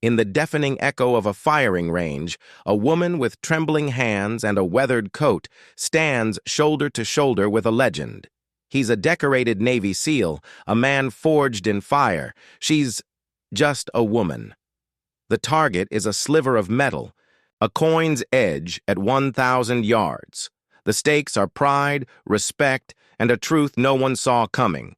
In the deafening echo of a firing range, a woman with trembling hands and a weathered coat stands shoulder to shoulder with a legend. He's a decorated Navy SEAL, a man forged in fire. She's just a woman. The target is a sliver of metal, a coin's edge at 1,000 yards. The stakes are pride, respect, and a truth no one saw coming.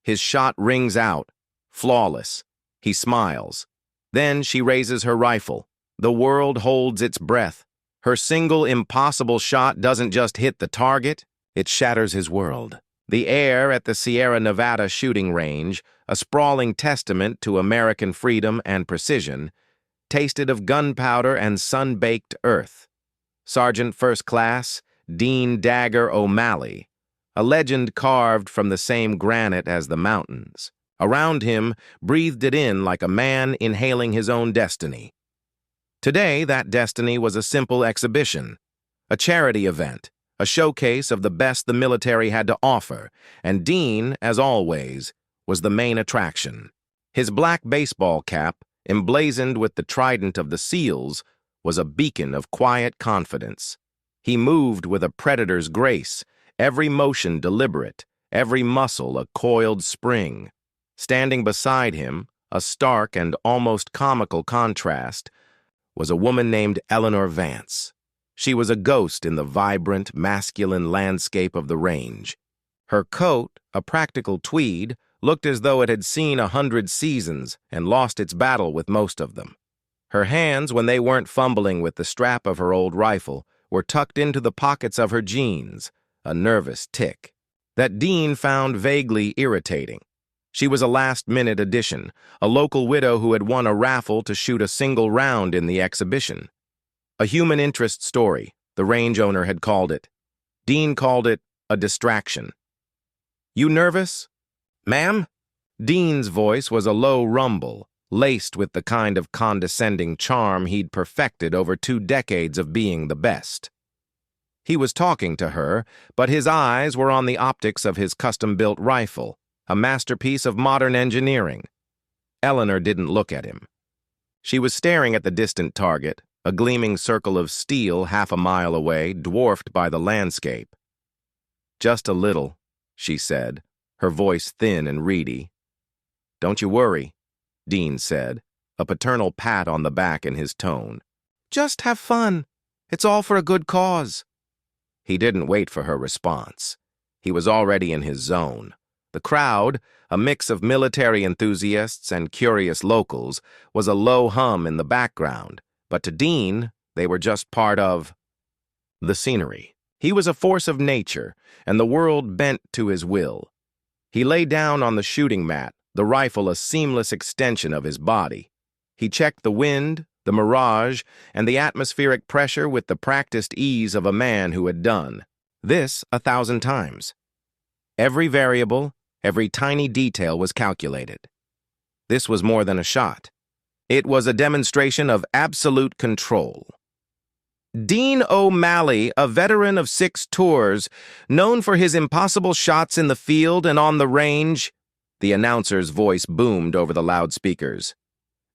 His shot rings out, flawless. He smiles. Then she raises her rifle. The world holds its breath. Her single impossible shot doesn't just hit the target, it shatters his world. The air at the Sierra Nevada shooting range, a sprawling testament to American freedom and precision, tasted of gunpowder and sun-baked earth. Sergeant First Class Dean Dagger O'Malley, a legend carved from the same granite as the mountains. Around him, breathed it in like a man inhaling his own destiny. Today, that destiny was a simple exhibition, a charity event, a showcase of the best the military had to offer, and Dean, as always, was the main attraction. His black baseball cap, emblazoned with the trident of the SEALs, was a beacon of quiet confidence. He moved with a predator's grace, every motion deliberate, every muscle a coiled spring. Standing beside him, a stark and almost comical contrast, was a woman named Eleanor Vance. She was a ghost in the vibrant, masculine landscape of the range. Her coat, a practical tweed, looked as though it had seen 100 seasons and lost its battle with most of them. Her hands, when they weren't fumbling with the strap of her old rifle, were tucked into the pockets of her jeans, a nervous tic that Dean found vaguely irritating. She was a last-minute addition, a local widow who had won a raffle to shoot a single round in the exhibition. A human interest story, the range owner had called it. Dean called it a distraction. "You nervous, ma'am?" Dean's voice was a low rumble, laced with the kind of condescending charm he'd perfected over 2 decades of being the best. He was talking to her, but his eyes were on the optics of his custom-built rifle, a masterpiece of modern engineering. Eleanor didn't look at him. She was staring at the distant target, a gleaming circle of steel half a mile away, dwarfed by the landscape. "Just a little," she said, her voice thin and reedy. "Don't you worry," Dean said, a paternal pat on the back in his tone. "Just have fun. It's all for a good cause." He didn't wait for her response. He was already in his zone. The crowd, a mix of military enthusiasts and curious locals, was a low hum in the background, but to Dean, they were just part of the scenery. He was a force of nature, and the world bent to his will. He lay down on the shooting mat, the rifle a seamless extension of his body. He checked the wind, the mirage, and the atmospheric pressure with the practiced ease of a man who had done this 1,000 times. Every variable, every tiny detail was calculated. This was more than a shot. It was a demonstration of absolute control. Dean O'Malley, a veteran of 6 tours, known for his impossible shots in the field and on the range, the announcer's voice boomed over the loudspeakers.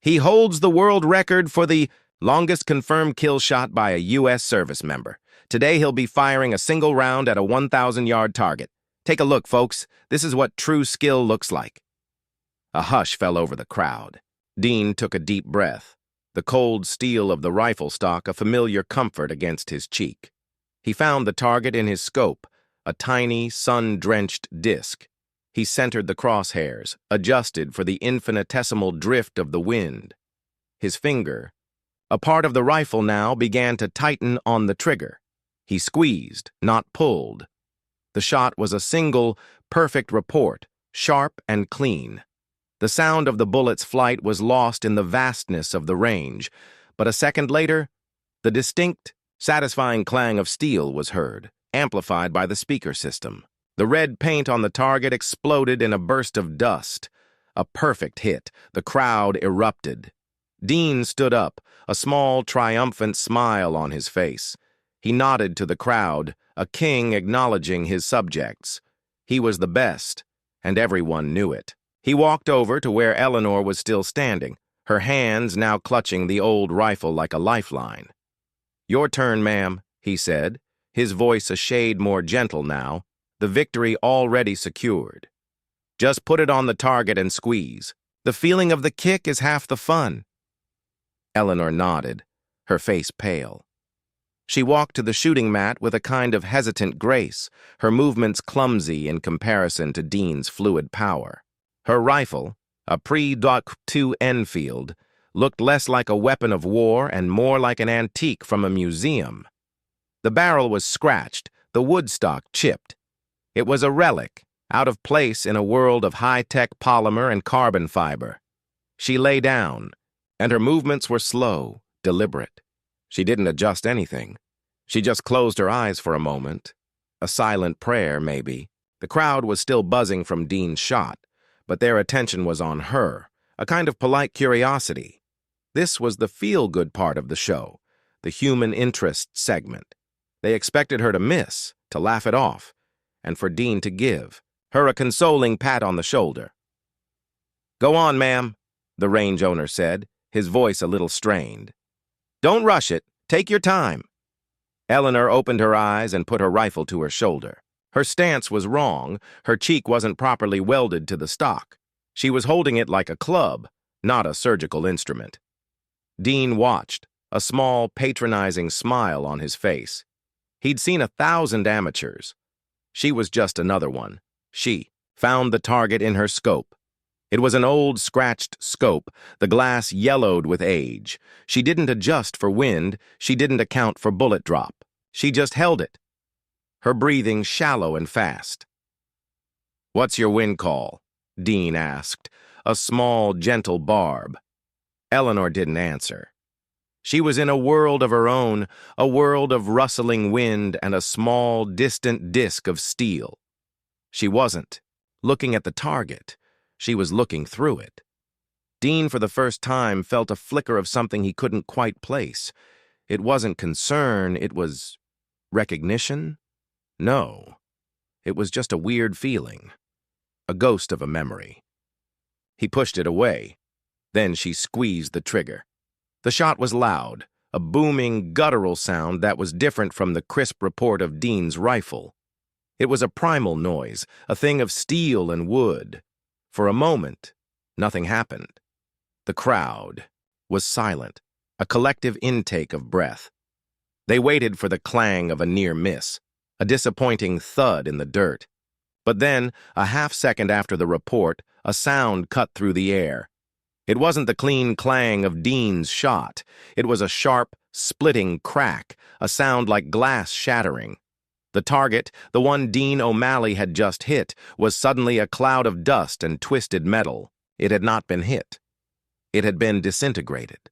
He holds the world record for the longest confirmed kill shot by a U.S. service member. Today he'll be firing a single round at a 1,000-yard target. Take a look, folks. This is what true skill looks like. A hush fell over the crowd. Dean took a deep breath, the cold steel of the rifle stock a familiar comfort against his cheek. He found the target in his scope, a tiny, sun-drenched disc. He centered the crosshairs, adjusted for the infinitesimal drift of the wind. His finger, a part of the rifle now, began to tighten on the trigger. He squeezed, not pulled. The shot was a single, perfect report, sharp and clean. The sound of the bullet's flight was lost in the vastness of the range, but a second later, the distinct, satisfying clang of steel was heard, amplified by the speaker system. The red paint on the target exploded in a burst of dust. A perfect hit. The crowd erupted. Dean stood up, a small, triumphant smile on his face. He nodded to the crowd, a king acknowledging his subjects. He was the best, and everyone knew it. He walked over to where Eleanor was still standing, her hands now clutching the old rifle like a lifeline. "Your turn, ma'am," he said, his voice a shade more gentle now, the victory already secured. "Just put it on the target and squeeze. The feeling of the kick is half the fun." Eleanor nodded, her face pale. She walked to the shooting mat with a kind of hesitant grace, her movements clumsy in comparison to Dean's fluid power. Her rifle, a pre-Doc II Enfield, looked less like a weapon of war and more like an antique from a museum. The barrel was scratched, the wood stock chipped. It was a relic, out of place in a world of high-tech polymer and carbon fiber. She lay down, and her movements were slow, deliberate. She didn't adjust anything. She just closed her eyes for a moment. A silent prayer, maybe. The crowd was still buzzing from Dean's shot, but their attention was on her, a kind of polite curiosity. This was the feel-good part of the show, the human interest segment. They expected her to miss, to laugh it off, and for Dean to give her a consoling pat on the shoulder. "Go on, ma'am," the range owner said, his voice a little strained. "Don't rush it. Take your time." Eleanor opened her eyes and put her rifle to her shoulder. Her stance was wrong. Her cheek wasn't properly welded to the stock. She was holding it like a club, not a surgical instrument. Dean watched, a small, patronizing smile on his face. He'd seen 1,000 amateurs. She was just another one. She found the target in her scope. It was an old, scratched scope, the glass yellowed with age. She didn't adjust for wind, she didn't account for bullet drop. She just held it, her breathing shallow and fast. "What's your wind call?" Dean asked, a small, gentle barb. Eleanor didn't answer. She was in a world of her own, a world of rustling wind and a small, distant disk of steel. She wasn't looking at the target. She was looking through it. Dean, for the first time, felt a flicker of something he couldn't quite place. It wasn't concern, it was recognition? No. It was just a weird feeling, a ghost of a memory. He pushed it away. Then she squeezed the trigger. The shot was loud, a booming, guttural sound that was different from the crisp report of Dean's rifle. It was a primal noise, a thing of steel and wood. For a moment, nothing happened. The crowd was silent, a collective intake of breath. They waited for the clang of a near miss, a disappointing thud in the dirt. But then, a half-second after the report, a sound cut through the air. It wasn't the clean clang of Dean's shot. It was a sharp, splitting crack, a sound like glass shattering. The target, the one Dean O'Malley had just hit, was suddenly a cloud of dust and twisted metal. It had not been hit. It had been disintegrated.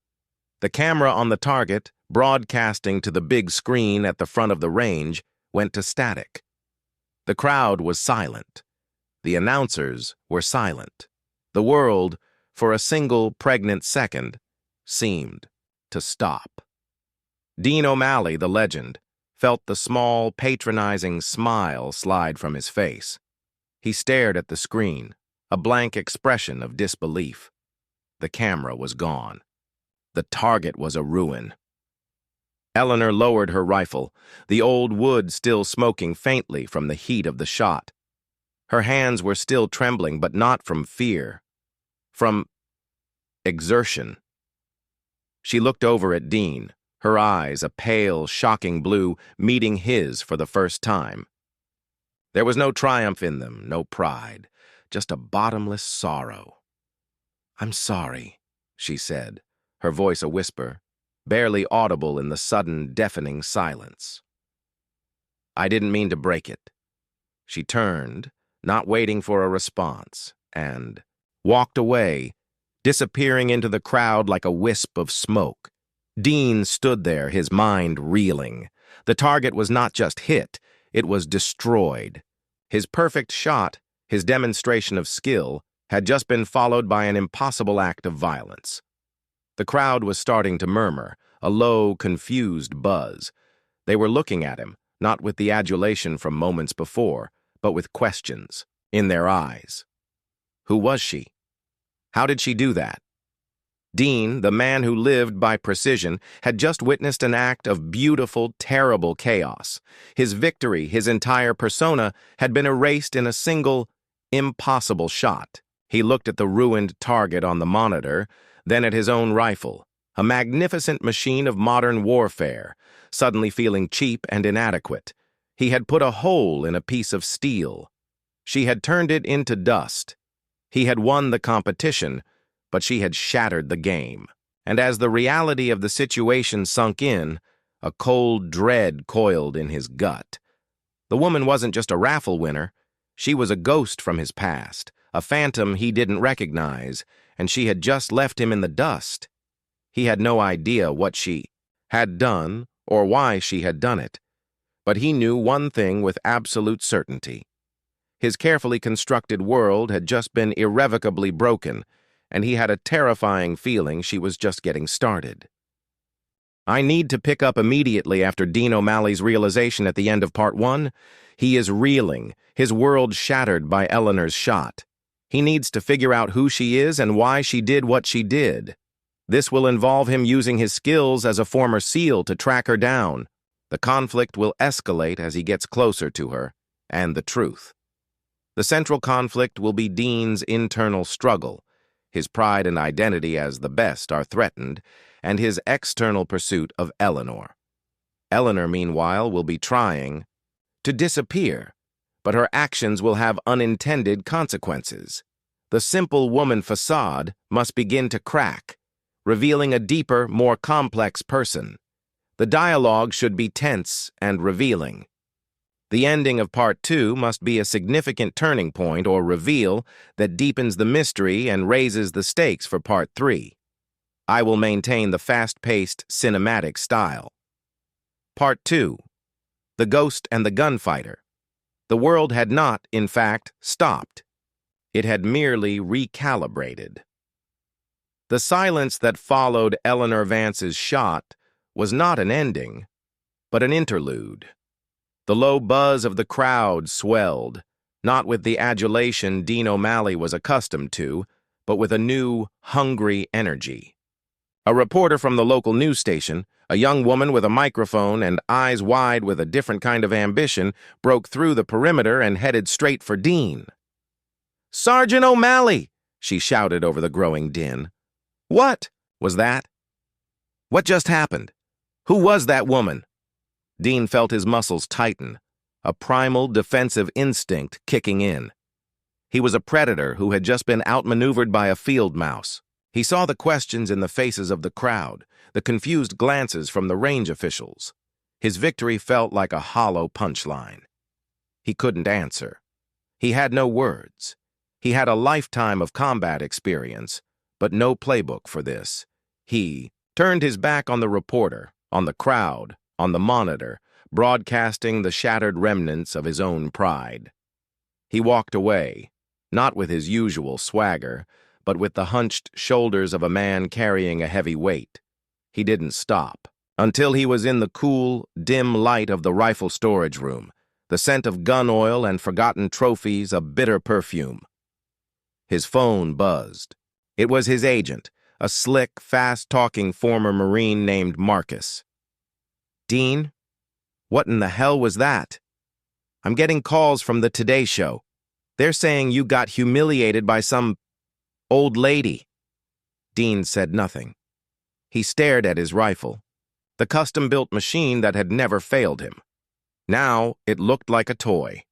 The camera on the target, broadcasting to the big screen at the front of the range, went to static. The crowd was silent. The announcers were silent. The world, for a single pregnant second, seemed to stop. Dean O'Malley, the legend, felt the small, patronizing smile slide from his face. He stared at the screen, a blank expression of disbelief. The camera was gone. The target was a ruin. Eleanor lowered her rifle, the old wood still smoking faintly from the heat of the shot. Her hands were still trembling, but not from fear. From exertion. She looked over at Dean, her eyes, a pale, shocking blue, meeting his for the first time. There was no triumph in them, no pride, just a bottomless sorrow. "I'm sorry," she said, her voice a whisper, barely audible in the sudden, deafening silence. "I didn't mean to break it." She turned, not waiting for a response, and walked away, disappearing into the crowd like a wisp of smoke. Dean stood there, his mind reeling. The target was not just hit, it was destroyed. His perfect shot, his demonstration of skill, had just been followed by an impossible act of violence. The crowd was starting to murmur, a low, confused buzz. They were looking at him, not with the adulation from moments before, but with questions in their eyes. Who was she? How did she do that? Dean, the man who lived by precision, had just witnessed an act of beautiful, terrible chaos. His victory, his entire persona, had been erased in a single, impossible shot. He looked at the ruined target on the monitor, then at his own rifle, a magnificent machine of modern warfare, suddenly feeling cheap and inadequate. He had put a hole in a piece of steel. She had turned it into dust. He had won the competition, but she had shattered the game. And as the reality of the situation sunk in, a cold dread coiled in his gut. The woman wasn't just a raffle winner. She was a ghost from his past, a phantom he didn't recognize, and she had just left him in the dust. He had no idea what she had done or why she had done it, but he knew one thing with absolute certainty. His carefully constructed world had just been irrevocably broken, and he had a terrifying feeling she was just getting started. I need to pick up immediately after Dean O'Malley's realization at the end of part 1. He is reeling, his world shattered by Eleanor's shot. He needs to figure out who she is and why she did what she did. This will involve him using his skills as a former SEAL to track her down. The conflict will escalate as he gets closer to her, and the truth. The central conflict will be Dean's internal struggle. His pride and identity as the best are threatened, and his external pursuit of Eleanor. Eleanor, meanwhile, will be trying to disappear, but her actions will have unintended consequences. The simple woman facade must begin to crack, revealing a deeper, more complex person. The dialogue should be tense and revealing. The ending of part 2 must be a significant turning point or reveal that deepens the mystery and raises the stakes for part 3. I will maintain the fast-paced, cinematic style. Part 2. The Ghost and the Gunfighter. The world had not, in fact, stopped. It had merely recalibrated. The silence that followed Eleanor Vance's shot was not an ending, but an interlude. The low buzz of the crowd swelled, not with the adulation Dean O'Malley was accustomed to, but with a new, hungry energy. A reporter from the local news station, a young woman with a microphone and eyes wide with a different kind of ambition, broke through the perimeter and headed straight for Dean. "Sergeant O'Malley!" she shouted over the growing din. "What was that? What just happened? Who was that woman?" Dean felt his muscles tighten, a primal defensive instinct kicking in. He was a predator who had just been outmaneuvered by a field mouse. He saw the questions in the faces of the crowd, the confused glances from the range officials. His victory felt like a hollow punchline. He couldn't answer. He had no words. He had a lifetime of combat experience, but no playbook for this. He turned his back on the reporter, on the crowd, on the monitor, broadcasting the shattered remnants of his own pride. He walked away, not with his usual swagger, but with the hunched shoulders of a man carrying a heavy weight. He didn't stop until he was in the cool, dim light of the rifle storage room, the scent of gun oil and forgotten trophies a bitter perfume. His phone buzzed. It was his agent, a slick, fast-talking former Marine named Marcus. "Dean, what in the hell was that? I'm getting calls from the Today Show. They're saying you got humiliated by some old lady." Dean said nothing. He stared at his rifle, the custom-built machine that had never failed him. Now it looked like a toy.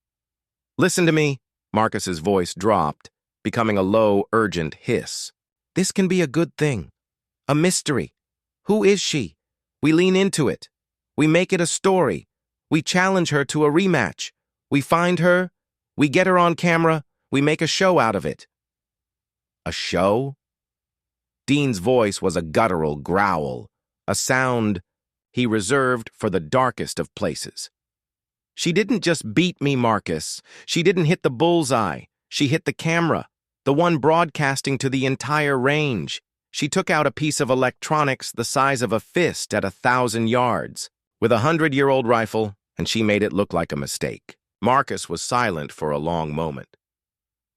"Listen to me," Marcus's voice dropped, becoming a low, urgent hiss. "This can be a good thing. A mystery. Who is she? We lean into it. We make it a story. We challenge her to a rematch. We find her. We get her on camera. We make a show out of it." A show? Dean's voice was a guttural growl, a sound he reserved for the darkest of places. "She didn't just beat me, Marcus. She didn't hit the bullseye. She hit the camera, the one broadcasting to the entire range. She took out a piece of electronics the size of a fist at 1,000 yards. With a 100-year-old rifle, and she made it look like a mistake." Marcus was silent for a long moment.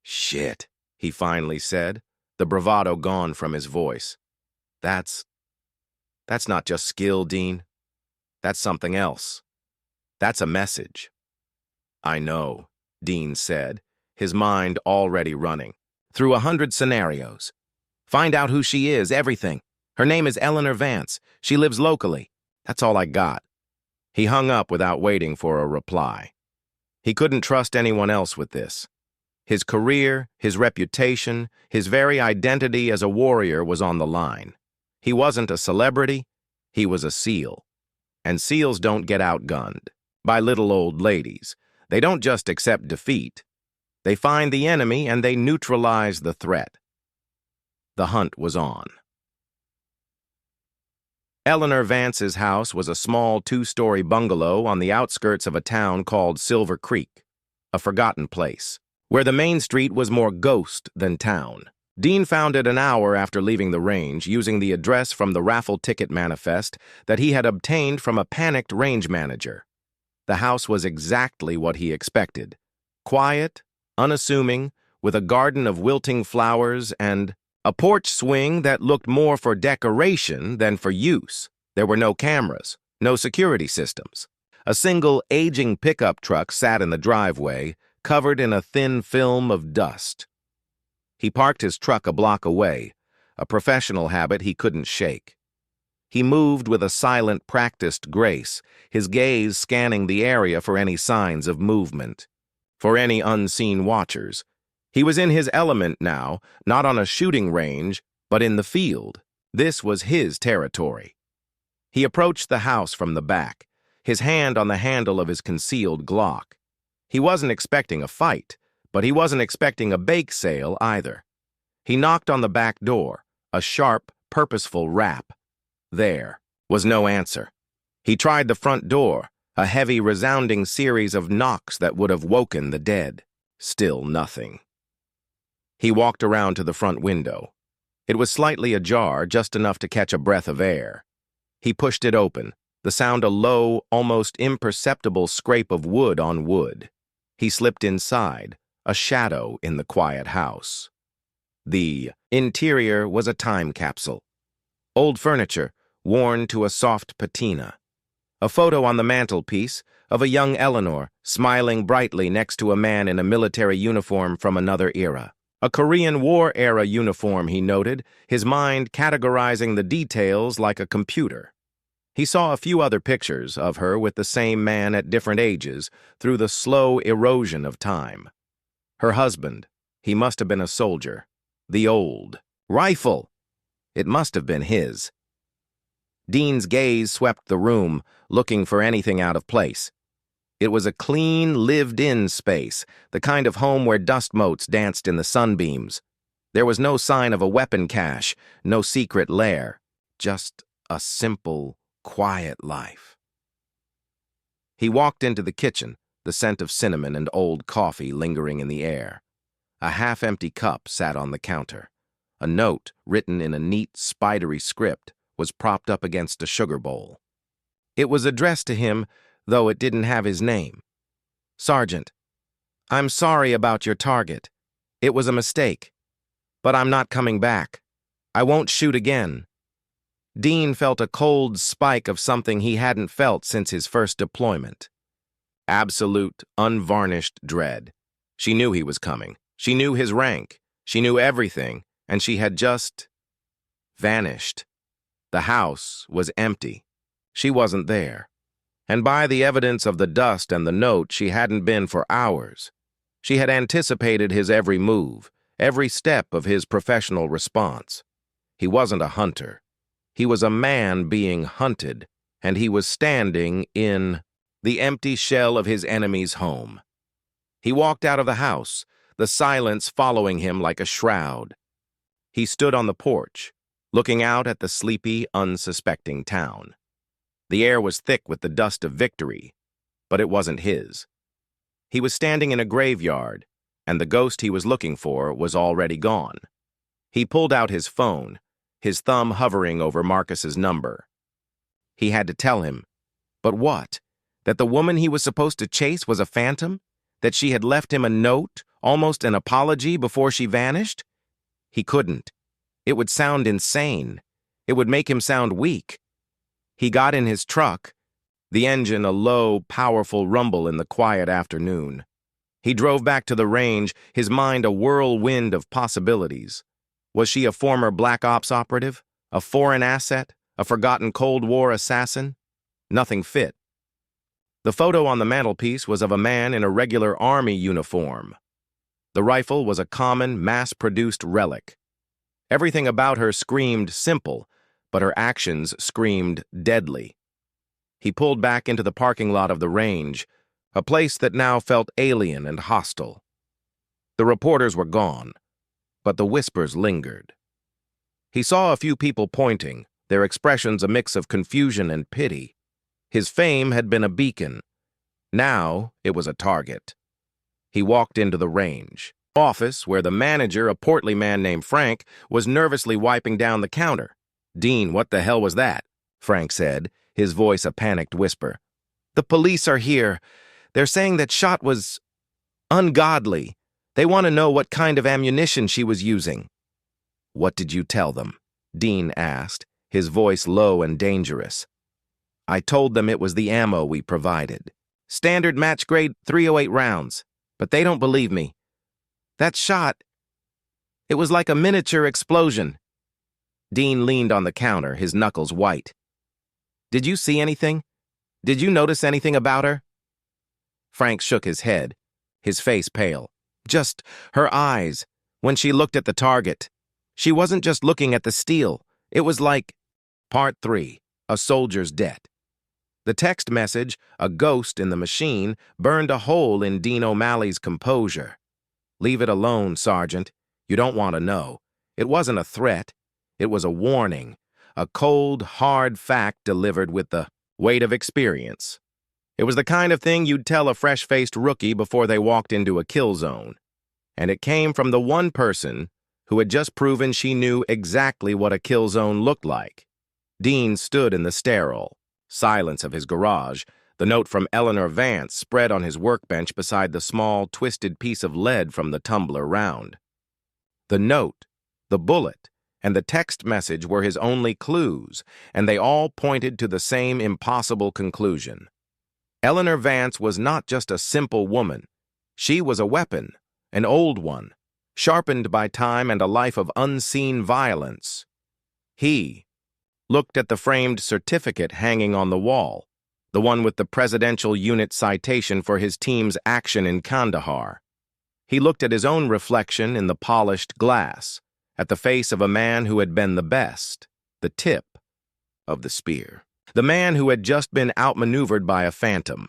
"Shit," he finally said, the bravado gone from his voice. That's not just skill, Dean. That's something else. That's a message. I know, Dean said, his mind already running. Through 100 scenarios. Find out who she is, everything. Her name is Eleanor Vance. She lives locally. That's all I got. He hung up without waiting for a reply. He couldn't trust anyone else with this. His career, his reputation, his very identity as a warrior was on the line. He wasn't a celebrity, he was a SEAL. And SEALs don't get outgunned by little old ladies. They don't just accept defeat. They find the enemy and they neutralize the threat. The hunt was on. Eleanor Vance's house was a small 2-story bungalow on the outskirts of a town called Silver Creek, a forgotten place, where the main street was more ghost than town. Dean found it an hour after leaving the range using the address from the raffle ticket manifest that he had obtained from a panicked range manager. The house was exactly what he expected. Quiet, unassuming, with a garden of wilting flowers and a porch swing that looked more for decoration than for use. There were no cameras, no security systems. A single aging pickup truck sat in the driveway, covered in a thin film of dust. He parked his truck a block away, a professional habit he couldn't shake. He moved with a silent, practiced grace, his gaze scanning the area for any signs of movement, for any unseen watchers. He was in his element now, not on a shooting range, but in the field. This was his territory. He approached the house from the back, his hand on the handle of his concealed Glock. He wasn't expecting a fight, but he wasn't expecting a bake sale either. He knocked on the back door, a sharp, purposeful rap. There was no answer. He tried the front door, a heavy, resounding series of knocks that would have woken the dead. Still nothing. He walked around to the front window. It was slightly ajar, just enough to catch a breath of air. He pushed it open, the sound a low, almost imperceptible scrape of wood on wood. He slipped inside, a shadow in the quiet house. The interior was a time capsule. Old furniture, worn to a soft patina. A photo on the mantelpiece of a young Eleanor smiling brightly next to a man in a military uniform from another era. A Korean War-era uniform, he noted, his mind categorizing the details like a computer. He saw a few other pictures of her with the same man at different ages through the slow erosion of time. Her husband, he must have been a soldier. The old rifle. It must have been his. Dean's gaze swept the room, looking for anything out of place. It was a clean, lived-in space, the kind of home where dust motes danced in the sunbeams. There was no sign of a weapon cache, no secret lair, just a simple, quiet life. He walked into the kitchen, the scent of cinnamon and old coffee lingering in the air. A half-empty cup sat on the counter. A note, written in a neat, spidery script, was propped up against a sugar bowl. It was addressed to him, though it didn't have his name. Sergeant, I'm sorry about your target. It was a mistake. But I'm not coming back. I won't shoot again. Dean felt a cold spike of something he hadn't felt since his first deployment. Absolute, unvarnished dread. She knew he was coming. She knew his rank. She knew everything, and she had just vanished. The house was empty. She wasn't there. And by the evidence of the dust and the note, she hadn't been for hours. She had anticipated his every move, every step of his professional response. He wasn't a hunter. He was a man being hunted, and he was standing in the empty shell of his enemy's home. He walked out of the house, the silence following him like a shroud. He stood on the porch, looking out at the sleepy, unsuspecting town. The air was thick with the dust of victory, but it wasn't his. He was standing in a graveyard, and the ghost he was looking for was already gone. He pulled out his phone, his thumb hovering over Marcus's number. He had to tell him. But what? That the woman he was supposed to chase was a phantom? That she had left him a note, almost an apology, before she vanished? He couldn't. It would sound insane. It would make him sound weak. He got in his truck, the engine a low, powerful rumble in the quiet afternoon. He drove back to the range, his mind a whirlwind of possibilities. Was she a former Black Ops operative? A foreign asset? A forgotten Cold War assassin? Nothing fit. The photo on the mantelpiece was of a man in a regular army uniform. The rifle was a common, mass-produced relic. Everything about her screamed simple, but her actions screamed deadly. He pulled back into the parking lot of the range, a place that now felt alien and hostile. The reporters were gone, but the whispers lingered. He saw a few people pointing, their expressions a mix of confusion and pity. His fame had been a beacon. Now it was a target. He walked into the range office where the manager, a portly man named Frank, was nervously wiping down the counter. "Dean, what the hell was that?" Frank said, his voice a panicked whisper. "The police are here. They're saying that shot was ungodly. They want to know what kind of ammunition she was using." "What did you tell them?" Dean asked, his voice low and dangerous. "I told them it was the ammo we provided. Standard match grade .308 rounds. But they don't believe me. That shot, it was like a miniature explosion." Dean leaned on the counter, his knuckles white. "Did you see anything? Did you notice anything about her?" Frank shook his head, his face pale. "Just her eyes, when she looked at the target. She wasn't just looking at the steel. It was like..." Part 3. A Soldier's Debt. The text message, a ghost in the machine, burned a hole in Dean O'Malley's composure. "Leave it alone, Sergeant. You don't want to know." It wasn't a threat. It was a warning, a cold, hard fact delivered with the weight of experience. It was the kind of thing you'd tell a fresh-faced rookie before they walked into a kill zone. And it came from the one person who had just proven she knew exactly what a kill zone looked like. Dean stood in the sterile silence of his garage, the note from Eleanor Vance spread on his workbench beside the small, twisted piece of lead from the tumbler round. The note, the bullet, and the text message were his only clues, and they all pointed to the same impossible conclusion. Eleanor Vance was not just a simple woman. She was a weapon, an old one, sharpened by time and a life of unseen violence. He looked at the framed certificate hanging on the wall, the one with the Presidential Unit citation for his team's action in Kandahar. He looked at his own reflection in the polished glass, at the face of a man who had been the best, the tip of the spear, the man who had just been outmaneuvered by a phantom.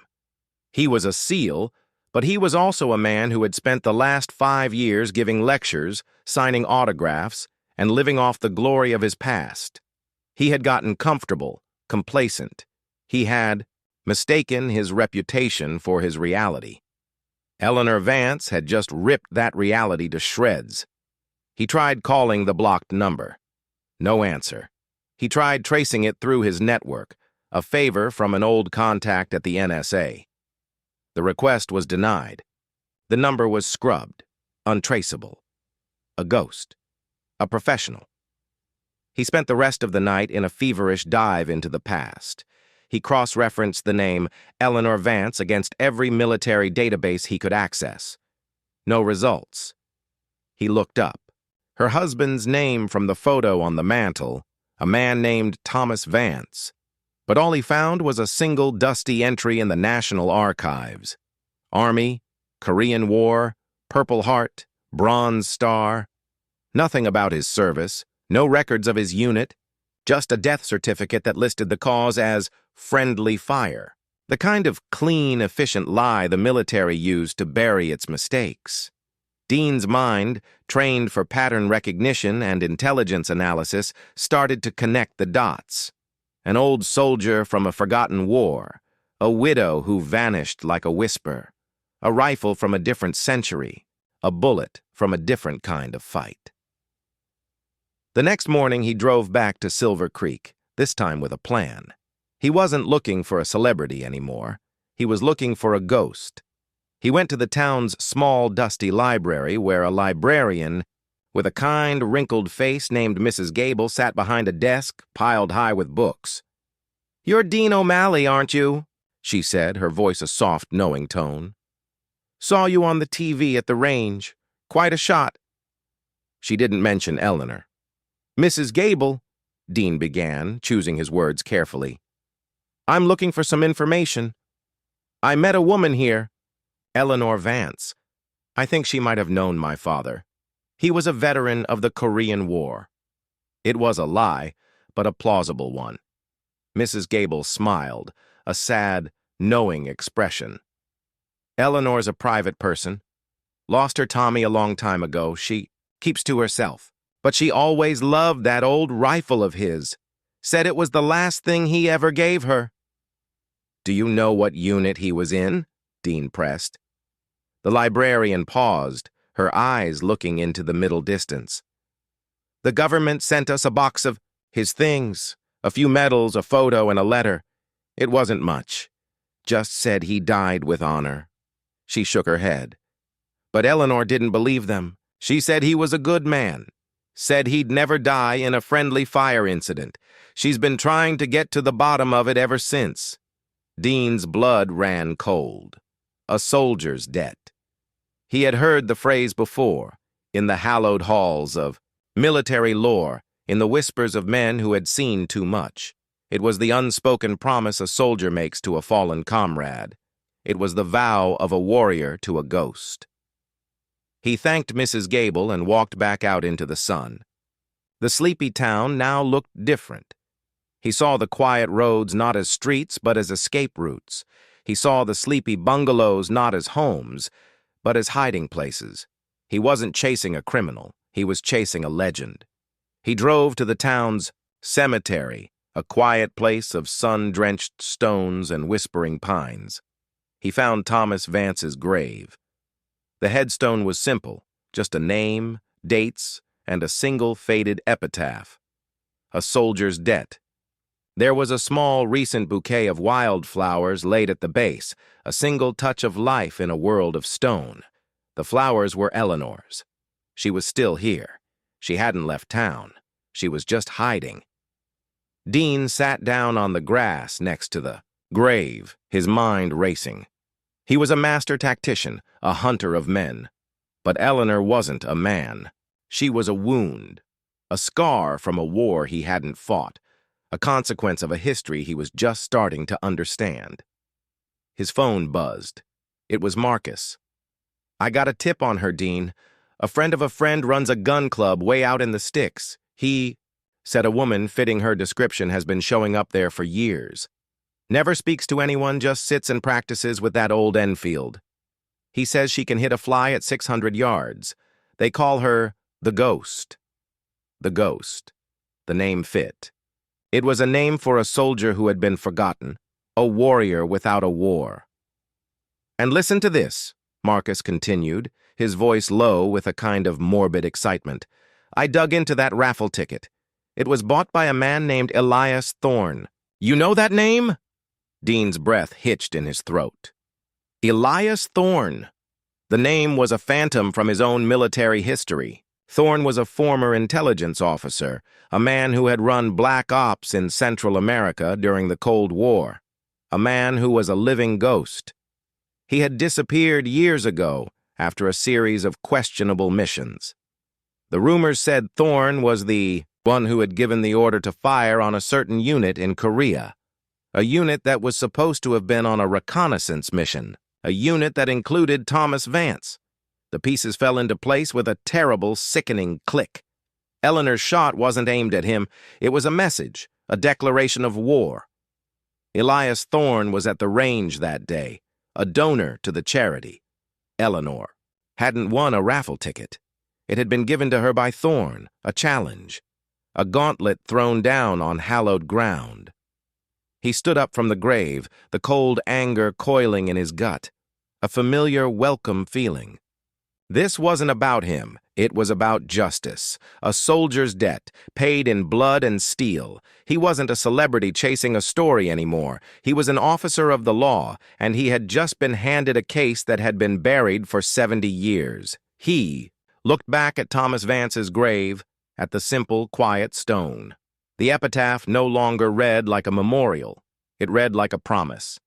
He was a SEAL, but he was also a man who had spent the last 5 years giving lectures, signing autographs, and living off the glory of his past. He had gotten comfortable, complacent. He had mistaken his reputation for his reality. Eleanor Vance had just ripped that reality to shreds. He tried calling the blocked number. No answer. He tried tracing it through his network, a favor from an old contact at the NSA. The request was denied. The number was scrubbed, untraceable. A ghost. A professional. He spent the rest of the night in a feverish dive into the past. He cross-referenced the name Eleanor Vance against every military database he could access. No results. He looked up. Her husband's name from the photo on the mantel, a man named Thomas Vance. But all he found was a single dusty entry in the National Archives. Army, Korean War, Purple Heart, Bronze Star. Nothing about his service, no records of his unit, just a death certificate that listed the cause as friendly fire, the kind of clean, efficient lie the military used to bury its mistakes. Dean's mind, trained for pattern recognition and intelligence analysis, started to connect the dots. An old soldier from a forgotten war, a widow who vanished like a whisper, a rifle from a different century, a bullet from a different kind of fight. The next morning he drove back to Silver Creek, this time with a plan. He wasn't looking for a celebrity anymore. He was looking for a ghost. He went to the town's small, dusty library where a librarian with a kind, wrinkled face named Mrs. Gable sat behind a desk piled high with books. "You're Dean O'Malley, aren't you?" she said, her voice a soft, knowing tone. "Saw you on the TV at the range. Quite a shot." She didn't mention Eleanor. "Mrs. Gable," Dean began, choosing his words carefully. "I'm looking for some information. I met a woman here, Eleanor Vance. I think she might have known my father. He was a veteran of the Korean War." It was a lie, but a plausible one. Mrs. Gable smiled, a sad, knowing expression. "Eleanor's a private person. Lost her Tommy a long time ago. She keeps to herself. But she always loved that old rifle of his. Said it was the last thing he ever gave her." "Do you know what unit he was in?" Dean pressed. The librarian paused, her eyes looking into the middle distance. "The government sent us a box of his things, a few medals, a photo, and a letter. It wasn't much. Just said he died with honor." She shook her head. "But Eleanor didn't believe them. She said he was a good man. Said he'd never die in a friendly fire incident. She's been trying to get to the bottom of it ever since." Dean's blood ran cold. A soldier's debt. He had heard the phrase before, in the hallowed halls of military lore, in the whispers of men who had seen too much. It was the unspoken promise a soldier makes to a fallen comrade. It was the vow of a warrior to a ghost. He thanked Mrs. Gable and walked back out into the sun. The sleepy town now looked different. He saw the quiet roads not as streets but as escape routes. He saw the sleepy bungalows not as homes, but as hiding places. He wasn't chasing a criminal. He was chasing a legend. He drove to the town's cemetery, a quiet place of sun-drenched stones and whispering pines. He found Thomas Vance's grave. The headstone was simple, just a name, dates, and a single faded epitaph. A soldier's debt. There was a small, recent bouquet of wildflowers laid at the base, a single touch of life in a world of stone. The flowers were Eleanor's. She was still here. She hadn't left town. She was just hiding. Dean sat down on the grass next to the grave, his mind racing. He was a master tactician, a hunter of men. But Eleanor wasn't a man. She was a wound, a scar from a war he hadn't fought, a consequence of a history he was just starting to understand. His phone buzzed. It was Marcus. "I got a tip on her, Dean. A friend of a friend runs a gun club way out in the sticks. He," said a woman fitting her description, "has been showing up there for years. Never speaks to anyone, just sits and practices with that old Enfield. He says she can hit a fly at 600 yards. They call her the Ghost." The Ghost. The name fit. It was a name for a soldier who had been forgotten, a warrior without a war. "And listen to this," Marcus continued, his voice low with a kind of morbid excitement. "I dug into that raffle ticket. It was bought by a man named Elias Thorne. You know that name?" Dean's breath hitched in his throat. Elias Thorne. The name was a phantom from his own military history. Thorne was a former intelligence officer, a man who had run black ops in Central America during the Cold War, a man who was a living ghost. He had disappeared years ago after a series of questionable missions. The rumors said Thorne was the one who had given the order to fire on a certain unit in Korea, a unit that was supposed to have been on a reconnaissance mission, a unit that included Thomas Vance. The pieces fell into place with a terrible, sickening click. Eleanor's shot wasn't aimed at him. It was a message, a declaration of war. Elias Thorne was at the range that day, a donor to the charity. Eleanor hadn't won a raffle ticket. It had been given to her by Thorne, a challenge, a gauntlet thrown down on hallowed ground. He stood up from the grave, the cold anger coiling in his gut, a familiar, welcome feeling. This wasn't about him. It was about justice, a soldier's debt, paid in blood and steel. He wasn't a celebrity chasing a story anymore. He was an officer of the law, and he had just been handed a case that had been buried for 70 years. He, looked back at Thomas Vance's grave, at the simple, quiet stone. The epitaph no longer read like a memorial. It read like a promise.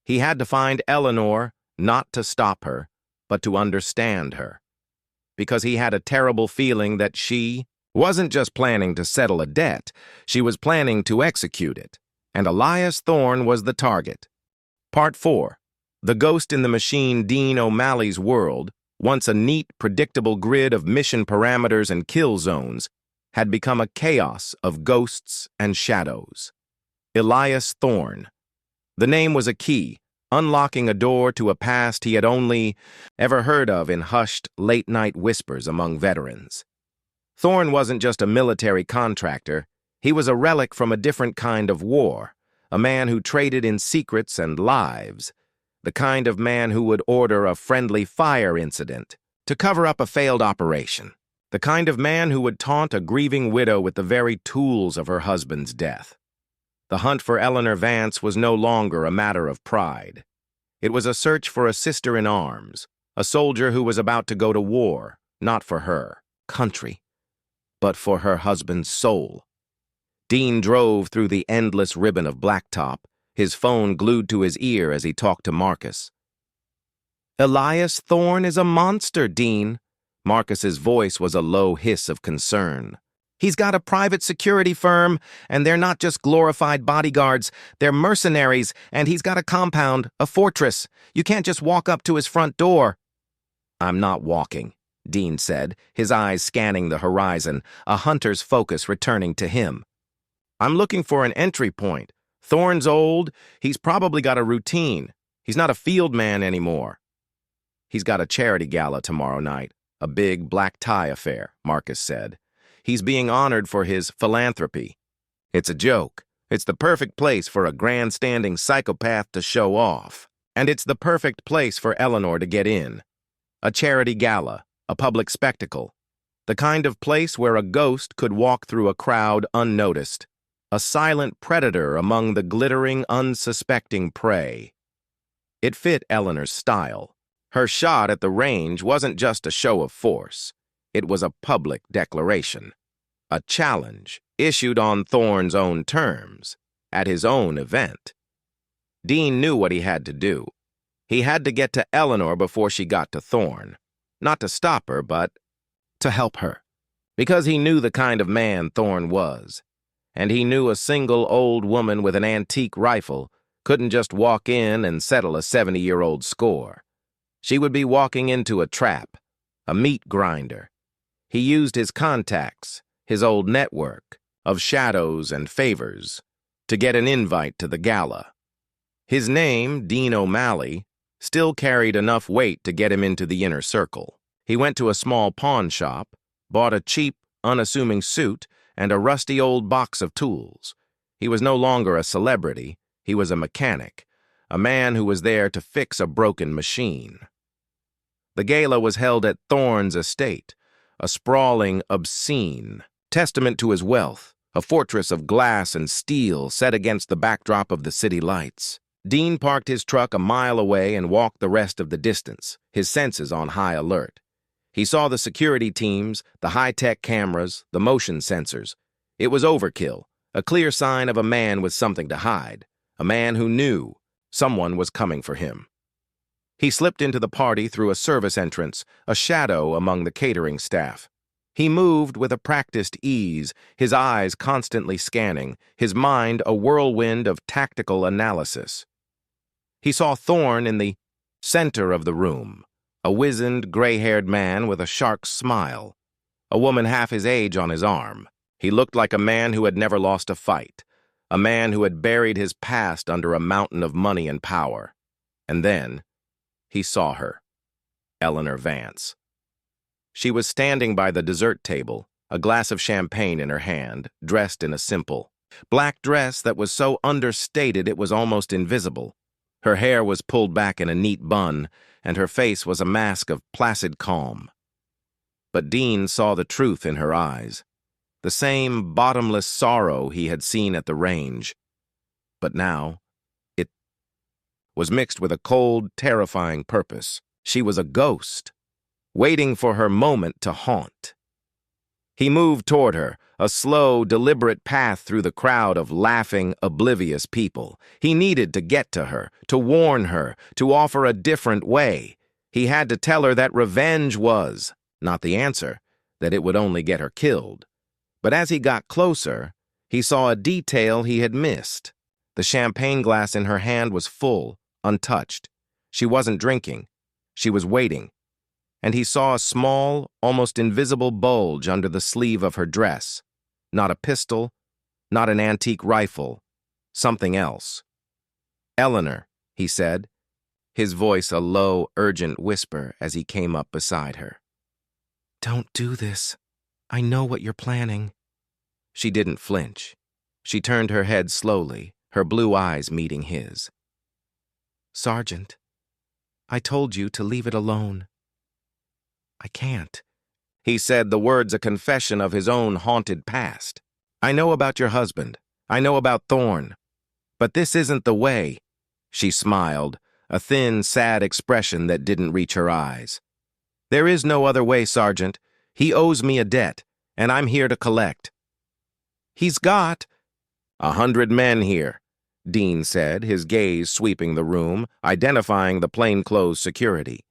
He had to find Eleanor, not to stop her, but to understand her. Because he had a terrible feeling that she wasn't just planning to settle a debt, she was planning to execute it. And Elias Thorne was the target. Part 4. The Ghost in the Machine. Dean O'Malley's world, once a neat, predictable grid of mission parameters and kill zones, had become a chaos of ghosts and shadows. Elias Thorne. The name was a key, unlocking a door to a past he had only ever heard of in hushed, late-night whispers among veterans. Thorne wasn't just a military contractor, he was a relic from a different kind of war, a man who traded in secrets and lives, the kind of man who would order a friendly fire incident to cover up a failed operation, the kind of man who would taunt a grieving widow with the very tools of her husband's death. The hunt for Eleanor Vance was no longer a matter of pride. It was a search for a sister in arms, a soldier who was about to go to war, not for her country, but for her husband's soul. Dean drove through the endless ribbon of blacktop, his phone glued to his ear as he talked to Marcus. "Elias Thorne is a monster, Dean." Marcus's voice was a low hiss of concern. "He's got a private security firm, and they're not just glorified bodyguards, they're mercenaries, and he's got a compound, a fortress. You can't just walk up to his front door." "I'm not walking," Dean said, his eyes scanning the horizon, a hunter's focus returning to him. "I'm looking for an entry point. Thorne's old, he's probably got a routine. He's not a field man anymore." "He's got a charity gala tomorrow night, a big black tie affair," Marcus said. "He's being honored for his philanthropy. It's a joke. It's the perfect place for a grandstanding psychopath to show off. And it's the perfect place for Eleanor to get in. A charity gala, a public spectacle. The kind of place where a ghost could walk through a crowd unnoticed. A silent predator among the glittering, unsuspecting prey. It fit Eleanor's style. Her shot at the range wasn't just a show of force. It was a public declaration. A challenge, issued on Thorne's own terms, at his own event. Dean knew what he had to do. He had to get to Eleanor before she got to Thorne. Not to stop her, but to help her. Because he knew the kind of man Thorne was. And he knew a single old woman with an antique rifle couldn't just walk in and settle a 70-year-old score. She would be walking into a trap, a meat grinder. He used his contacts, his old network of shadows and favors, to get an invite to the gala. His name, Dean O'Malley, still carried enough weight to get him into the inner circle. He went to a small pawn shop, bought a cheap, unassuming suit, and a rusty old box of tools. He was no longer a celebrity, he was a mechanic, a man who was there to fix a broken machine. The gala was held at Thorne's estate, a sprawling, obscene testament to his wealth, a fortress of glass and steel set against the backdrop of the city lights. Dean parked his truck a mile away and walked the rest of the distance, his senses on high alert. He saw the security teams, the high-tech cameras, the motion sensors. It was overkill, a clear sign of a man with something to hide, a man who knew someone was coming for him. He slipped into the party through a service entrance, a shadow among the catering staff. He moved with a practiced ease, his eyes constantly scanning, his mind a whirlwind of tactical analysis. He saw Thorne in the center of the room, a wizened, gray-haired man with a shark smile, a woman half his age on his arm. He looked like a man who had never lost a fight, a man who had buried his past under a mountain of money and power. And then he saw her, Eleanor Vance. She was standing by the dessert table, a glass of champagne in her hand, dressed in a simple black dress that was so understated it was almost invisible. Her hair was pulled back in a neat bun, and her face was a mask of placid calm. But Dean saw the truth in her eyes, the same bottomless sorrow he had seen at the range. But now, it was mixed with a cold, terrifying purpose. She was a ghost, waiting for her moment to haunt. He moved toward her, a slow, deliberate path through the crowd of laughing, oblivious people. He needed to get to her, to warn her, to offer a different way. He had to tell her that revenge was not the answer, that it would only get her killed. But as he got closer, he saw a detail he had missed. The champagne glass in her hand was full, untouched. She wasn't drinking. She was waiting. And he saw a small, almost invisible bulge under the sleeve of her dress. Not a pistol, not an antique rifle, something else. "Eleanor," he said, his voice a low, urgent whisper as he came up beside her. "Don't do this. I know what you're planning." She didn't flinch. She turned her head slowly, her blue eyes meeting his. "Sergeant, I told you to leave it alone." "I can't," he said, the words a confession of his own haunted past. "I know about your husband. I know about Thorn. But this isn't the way." She smiled, a thin, sad expression that didn't reach her eyes. "There is no other way, Sergeant. He owes me a debt, and I'm here to collect." "He's got 100 men here," Dean said, his gaze sweeping the room, identifying the plainclothes security.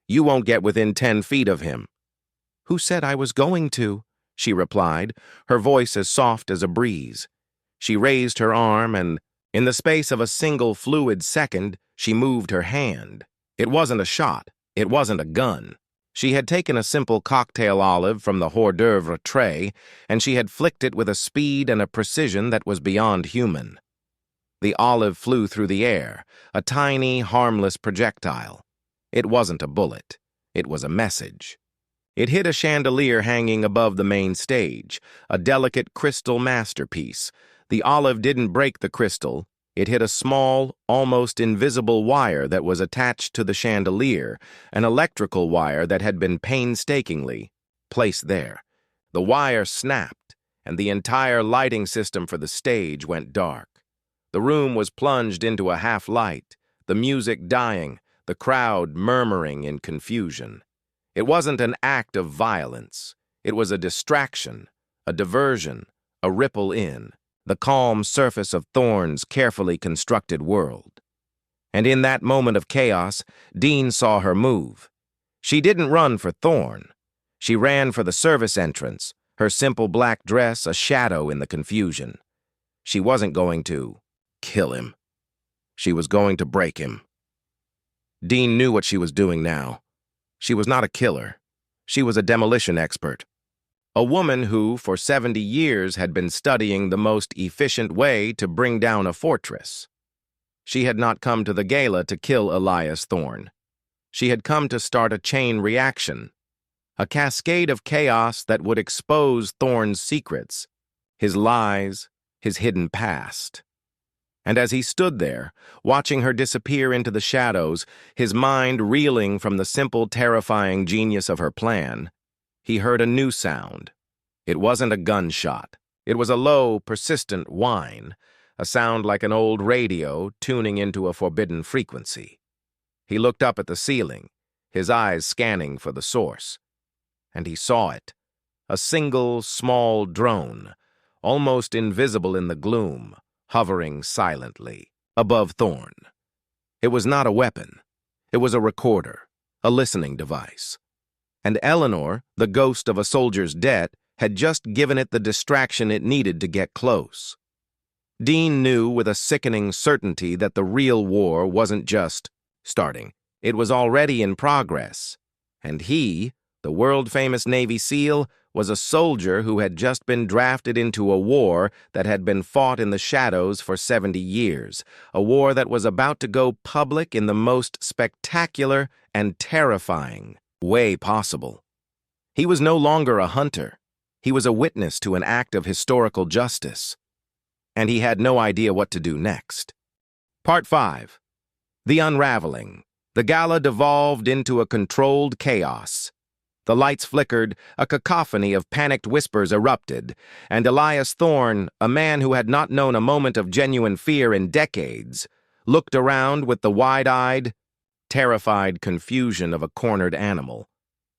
"You won't get within 10 feet of him." "Who said I was going to?" she replied, her voice as soft as a breeze. She raised her arm and, in the space of a single fluid second, she moved her hand. It wasn't a shot. It wasn't a gun. She had taken a simple cocktail olive from the hors d'oeuvre tray, and she had flicked it with a speed and a precision that was beyond human. The olive flew through the air, a tiny, harmless projectile. It wasn't a bullet. It was a message. It hit a chandelier hanging above the main stage, a delicate crystal masterpiece. The olive didn't break the crystal. It hit a small, almost invisible wire that was attached to the chandelier, an electrical wire that had been painstakingly placed there. The wire snapped, and the entire lighting system for the stage went dark. The room was plunged into a half-light, the music dying, the crowd murmuring in confusion. It wasn't an act of violence. It was a distraction, a diversion, a ripple in the calm surface of Thorn's carefully constructed world. And in that moment of chaos, Dean saw her move. She didn't run for Thorn. She ran for the service entrance, her simple black dress a shadow in the confusion. She wasn't going to kill him. She was going to break him. Dean knew what she was doing now. She was not a killer. She was a demolition expert. A woman who, for 70 years, had been studying the most efficient way to bring down a fortress. She had not come to the gala to kill Elias Thorn. She had come to start a chain reaction, a cascade of chaos that would expose Thorn's secrets, his lies, his hidden past. And as he stood there, watching her disappear into the shadows, his mind reeling from the simple, terrifying genius of her plan, he heard a new sound. It wasn't a gunshot. It was a low, persistent whine, a sound like an old radio tuning into a forbidden frequency. He looked up at the ceiling, his eyes scanning for the source. And he saw it, a single, small drone, almost invisible in the gloom, hovering silently above Thorn. It was not a weapon. It was a recorder, a listening device. And Eleanor, the ghost of a soldier's debt, had just given it the distraction it needed to get close. Dean knew with a sickening certainty that the real war wasn't just starting. It was already in progress. And he, the world-famous Navy SEAL, was a soldier who had just been drafted into a war that had been fought in the shadows for 70 years, a war that was about to go public in the most spectacular and terrifying way possible. He was no longer a hunter. He was a witness to an act of historical justice. And he had no idea what to do next. Part 5. The Unraveling. The gala devolved into a controlled chaos. The lights flickered, a cacophony of panicked whispers erupted, and Elias Thorn, a man who had not known a moment of genuine fear in decades, looked around with the wide-eyed, terrified confusion of a cornered animal.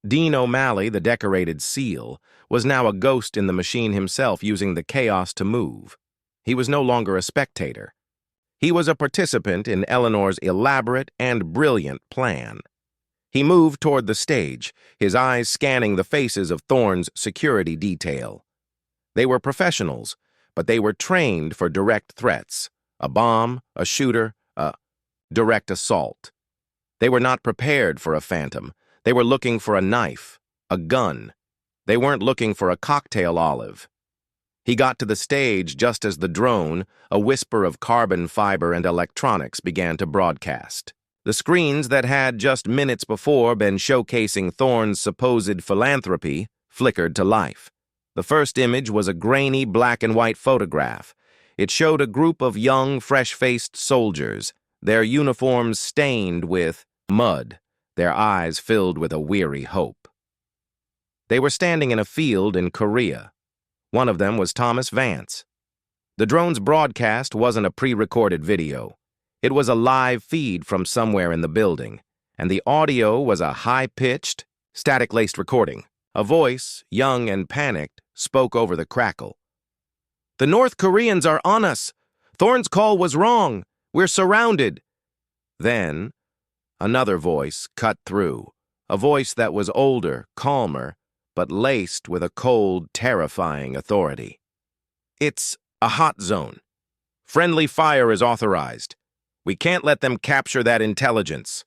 Dean O'Malley, the decorated seal, was now a ghost in the machine himself, using the chaos to move. He was no longer a spectator. He was a participant in Eleanor's elaborate and brilliant plan. He moved toward the stage, his eyes scanning the faces of Thorne's security detail. They were professionals, but they were trained for direct threats: a bomb, a shooter, a direct assault. They were not prepared for a phantom. They were looking for a knife, a gun. They weren't looking for a cocktail olive. He got to the stage just as the drone, a whisper of carbon fiber and electronics, began to broadcast. The screens that had just minutes before been showcasing Thorne's supposed philanthropy flickered to life. The first image was a grainy black and white photograph. It showed a group of young, fresh-faced soldiers, their uniforms stained with mud, their eyes filled with a weary hope. They were standing in a field in Korea. One of them was Thomas Vance. The drone's broadcast wasn't a pre-recorded video. It was a live feed from somewhere in the building, and the audio was a high-pitched, static-laced recording. A voice, young and panicked, spoke over the crackle. "The North Koreans are on us! Thorne's call was wrong! We're surrounded!" Then, another voice cut through, a voice that was older, calmer, but laced with a cold, terrifying authority. "It's a hot zone. Friendly fire is authorized. We can't let them capture that intelligence."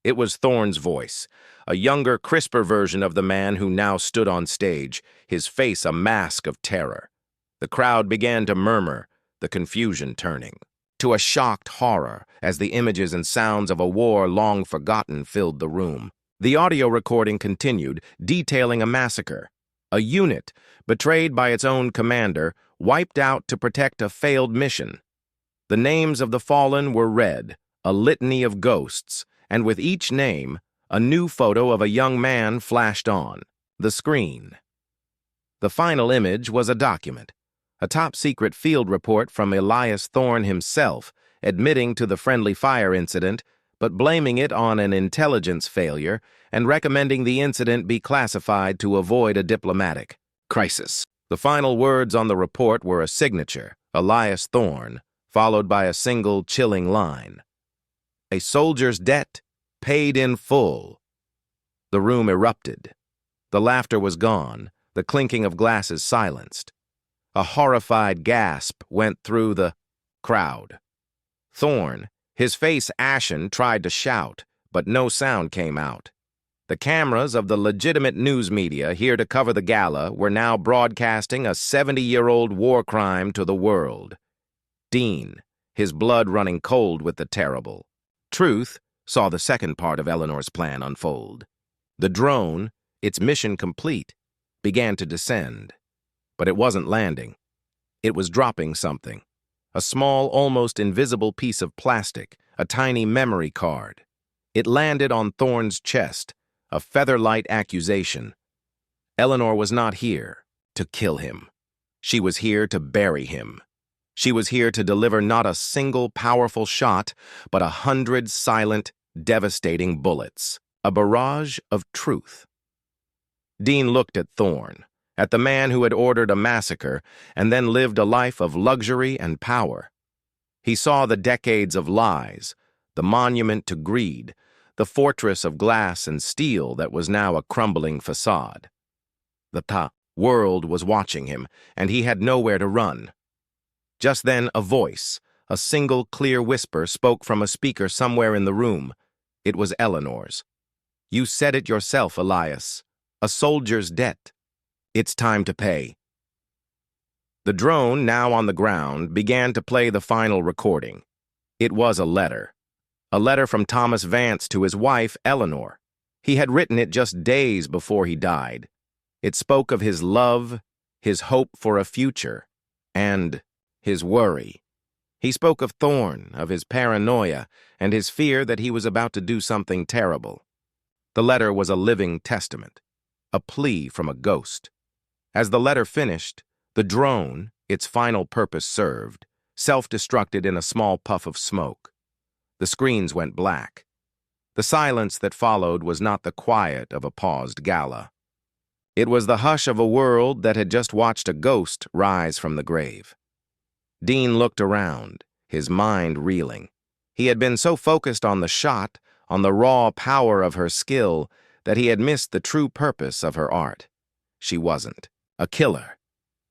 It was Thorne's voice, a younger, crisper version of the man who now stood on stage, his face a mask of terror. The crowd began to murmur, the confusion turning to a shocked horror as the images and sounds of a war long forgotten filled the room. The audio recording continued, detailing a massacre. A unit, betrayed by its own commander, wiped out to protect a failed mission. The names of the fallen were read, a litany of ghosts, and with each name, a new photo of a young man flashed on the screen. The final image was a document, a top-secret field report from Elias Thorne himself, admitting to the friendly fire incident, but blaming it on an intelligence failure and recommending the incident be classified to avoid a diplomatic crisis. The final words on the report were a signature, Elias Thorne, followed by a single chilling line: "A soldier's debt paid in full." The room erupted. The laughter was gone, the clinking of glasses silenced. A horrified gasp went through the crowd. Thorne, his face ashen, tried to shout, but no sound came out. The cameras of the legitimate news media here to cover the gala were now broadcasting a 70-year-old war crime to the world. Dean, his blood running cold with the terrible truth, saw the second part of Eleanor's plan unfold. The drone, its mission complete, began to descend. But it wasn't landing. It was dropping something. A small, almost invisible piece of plastic, a tiny memory card. It landed on Thorne's chest, a feather-light accusation. Eleanor was not here to kill him. She was here to bury him. She was here to deliver not a single powerful shot, but 100 silent, devastating bullets. A barrage of truth. Dean looked at Thorne, at the man who had ordered a massacre and then lived a life of luxury and power. He saw the decades of lies, the monument to greed, the fortress of glass and steel that was now a crumbling facade. The world was watching him, and he had nowhere to run. Just then a voice, a single clear whisper, spoke from a speaker somewhere in the room. It was Eleanor's. "You said it yourself, Elias. A soldier's debt. It's time to pay." The drone, now on the ground, began to play the final recording. It was a letter from Thomas Vance to his wife, Eleanor. He had written it just days before he died. It spoke of his love, his hope for a future, and his worry. He spoke of Thorne, of his paranoia, and his fear that he was about to do something terrible. The letter was a living testament, a plea from a ghost. As the letter finished, the drone, its final purpose served, self-destructed in a small puff of smoke. The screens went black. The silence that followed was not the quiet of a paused gala. It was the hush of a world that had just watched a ghost rise from the grave. Dean looked around, his mind reeling. He had been so focused on the shot, on the raw power of her skill, that he had missed the true purpose of her art. She wasn't a killer.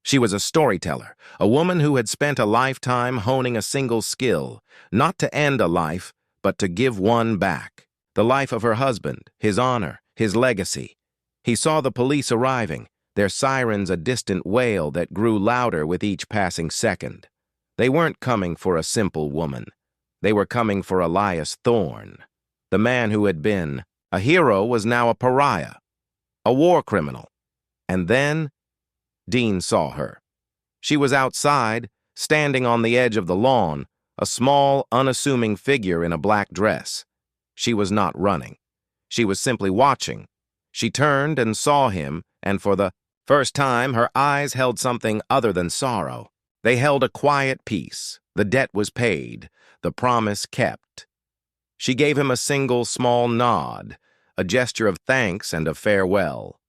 She was a storyteller, a woman who had spent a lifetime honing a single skill, not to end a life, but to give one back. The life of her husband, his honor, his legacy. He saw the police arriving, their sirens a distant wail that grew louder with each passing second. They weren't coming for a simple woman. They were coming for Elias Thorne. The man who had been a hero was now a pariah, a war criminal. And then Dean saw her. She was outside, standing on the edge of the lawn, a small, unassuming figure in a black dress. She was not running. She was simply watching. She turned and saw him, and for the first time her eyes held something other than sorrow. They held a quiet peace. The debt was paid, the promise kept. She gave him a single small nod, a gesture of thanks and of farewell.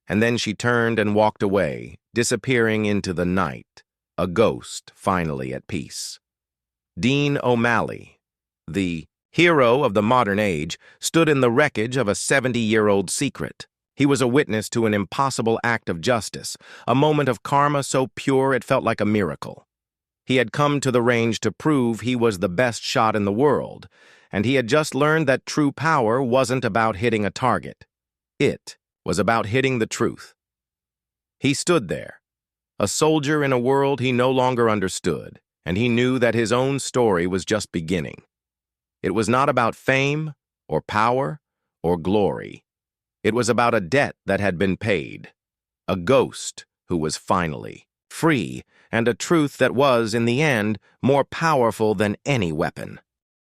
And then she turned and walked away, disappearing into the night, a ghost finally at peace. Dean O'Malley, the hero of the modern age, stood in the wreckage of a 70-year-old secret. He was a witness to an impossible act of justice, a moment of karma so pure it felt like a miracle. He had come to the range to prove he was the best shot in the world, and he had just learned that true power wasn't about hitting a target. It was about hitting the truth. He stood there, a soldier in a world he no longer understood, and he knew that his own story was just beginning. It was not about fame or power or glory. It was about a debt that had been paid, a ghost who was finally free, and a truth that was, in the end, more powerful than any weapon.